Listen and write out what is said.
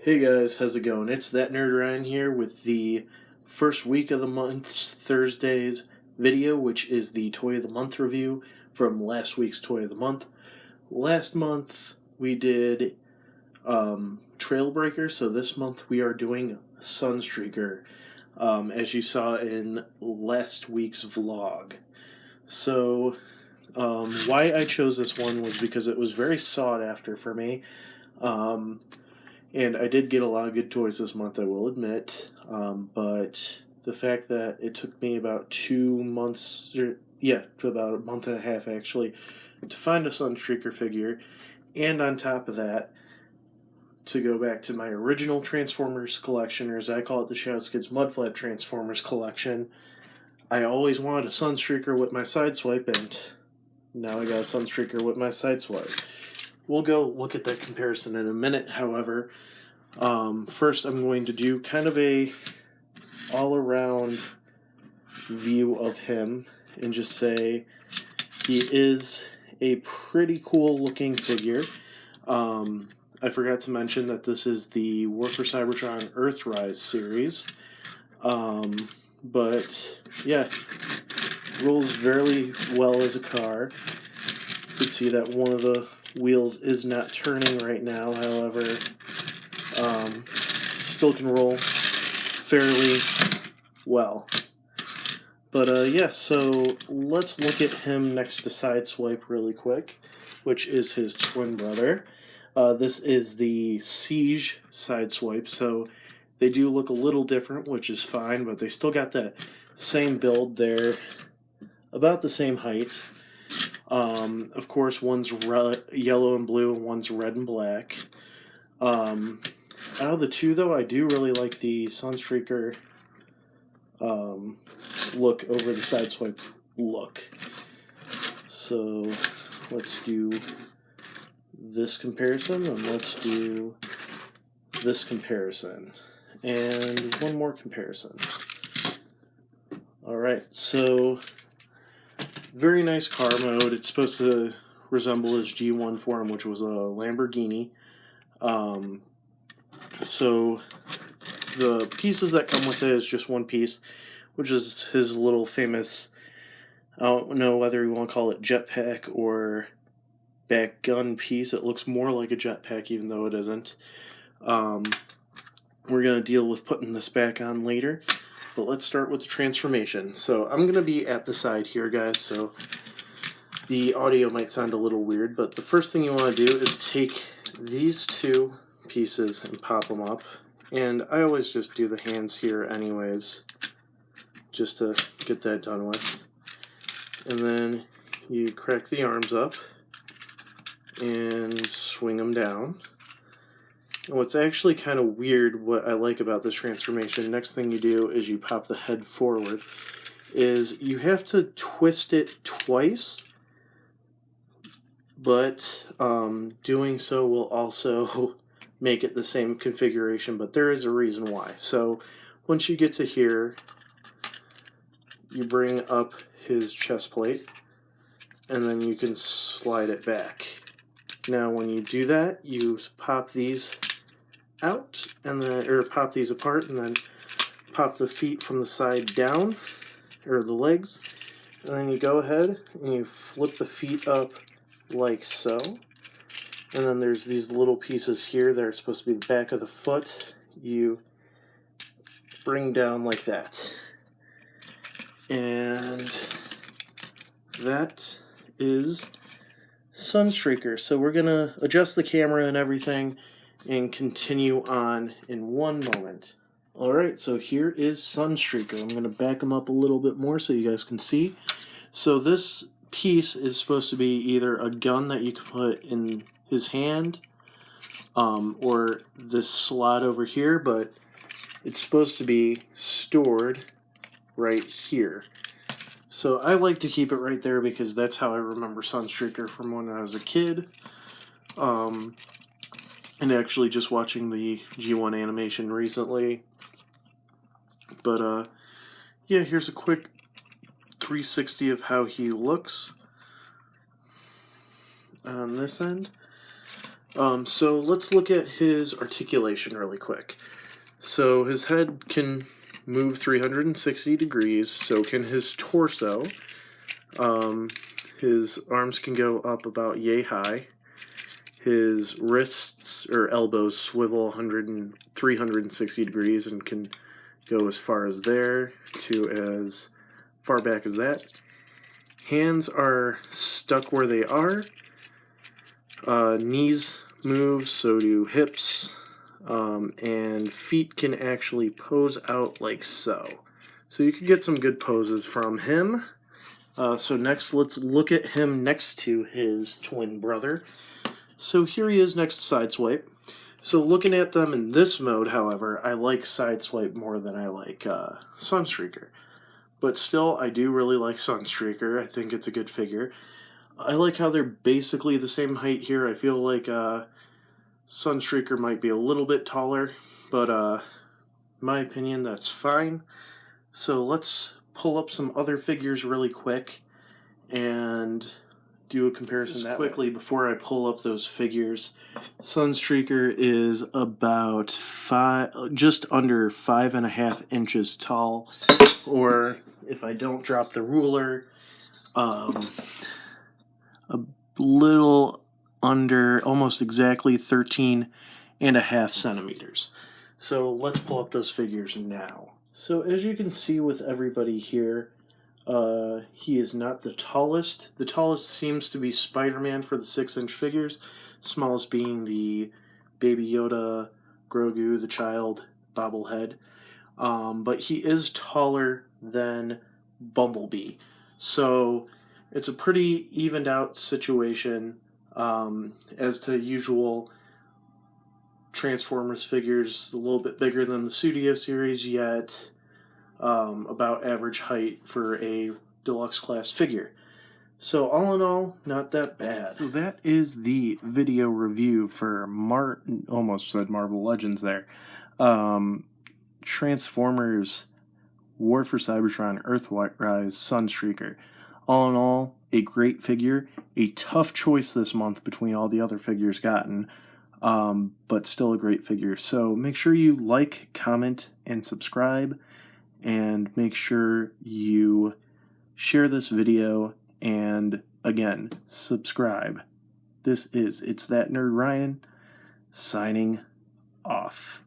Hey guys, how's it going? It's That Nerd Ryan here with the first week of the month's Thursday's video, which is the Toy of the Month review from last week's Toy of the Month. Last month we did Trailbreaker, so this month we are doing Sunstreaker, as you saw in last week's vlog. So, why I chose this one was because it was very sought after for me. And I did get a lot of good toys this month, I will admit. But the fact that it took me about 2 months, about a month and a half actually, to find a Sunstreaker figure, and on top of that, to go back to my original Transformers collection, or as I call it, the Shouts Kids Mudflap Transformers collection. I always wanted a Sunstreaker with my Sideswipe, and now I got a Sunstreaker with my Sideswipe. We'll go look at that comparison in a minute, however. First I'm going to do kind of a all-around view of him and just say he is a pretty cool looking figure. I forgot to mention that this is the War for Cybertron Earthrise series. But yeah, rolls very well as a car. You can see that one of the wheels is not turning right now, however, still can roll fairly well. But yeah, so let's look at him next to Sideswipe really quick, which is his twin brother. This is the Siege Sideswipe, so they do look a little different, which is fine, but they still got that same build there, about the same height. Of course, one's yellow and blue, and one's red and black. Out of the two, though, I do really like the Sunstreaker look over the Sideswipe look. So let's do this comparison, and let's do this comparison, and one more comparison. Alright, so very nice car mode. It's supposed to resemble his G1 form, which was a Lamborghini. So the pieces that come with it is just one piece, which is his little famous, I don't know whether you want to call it jetpack or back gun piece. It looks more like a jetpack even though it isn't. We're going to deal with putting this back on later. But let's start with the transformation. So I'm going to be at the side here, guys, so the audio might sound a little weird, but the first thing you want to do is take these two pieces and pop them up. And I always just do the hands here anyways, just to get that done with. And then you crack the arms up and swing them down. And what's actually kind of weird, what I like about this transformation, next thing you do is you pop the head forward, is you have to twist it twice, but doing so will also make it the same configuration, but there is a reason why. So once you get to here, you bring up his chest plate, and then you can slide it back. Now when you do that, you pop these out, and then, or pop these apart, and then pop the feet from the side down, or the legs, and then you go ahead and you flip the feet up like so, and then there's these little pieces here that are supposed to be the back of the foot. You bring down like that, and that is Sunstreaker. So we're gonna adjust the camera and everything and continue on in one moment. Alright, so here is Sunstreaker. I'm going to back him up a little bit more so you guys can see. So this piece is supposed to be either a gun that you can put in his hand, or this slot over here, but it's supposed to be stored right here. So I like to keep it right there because that's how I remember Sunstreaker from when I was a kid. And actually just watching the G1 animation recently. But, yeah, here's a quick 360 of how he looks on this end. So let's look at his articulation really quick. So his head can move 360 degrees, so can his torso. His arms can go up about yay high. His wrists or elbows swivel 360 degrees and can go as far as there to as far back as that. Hands are stuck where they are. Knees move, so do hips. And feet can actually pose out like so. So you can get some good poses from him. So next, let's look at him next to his twin brother. So here he is next to Sideswipe. So looking at them in this mode, however, I like Sideswipe more than I like Sunstreaker. But still, I do really like Sunstreaker. I think it's a good figure. I like how they're basically the same height here. I feel like Sunstreaker might be a little bit taller, but in my opinion, that's fine. So let's pull up some other figures really quick and do a comparison that quickly before I pull up those figures. Sunstreaker is about just under 5.5 inches tall, or if I don't drop the ruler, a little under, almost exactly 13.5 centimeters. So let's pull up those figures now. So as you can see with everybody here, he is not the tallest. The tallest seems to be Spider-Man for the 6-inch figures, smallest being the Baby Yoda, Grogu, the child, bobblehead. But he is taller than Bumblebee. So it's a pretty evened out situation. As to usual Transformers figures, a little bit bigger than the Studio Series, yet about average height for a deluxe class figure. So all in all, not that bad. So that is the video review for almost said Marvel Legends there. Transformers War for Cybertron Earthrise Sunstreaker. All in all, a great figure. A tough choice this month between all the other figures gotten, but still a great figure. So make sure you like, comment, and subscribe, and make sure you share this video, and again, subscribe. This is It's That Nerd Ryan, signing off.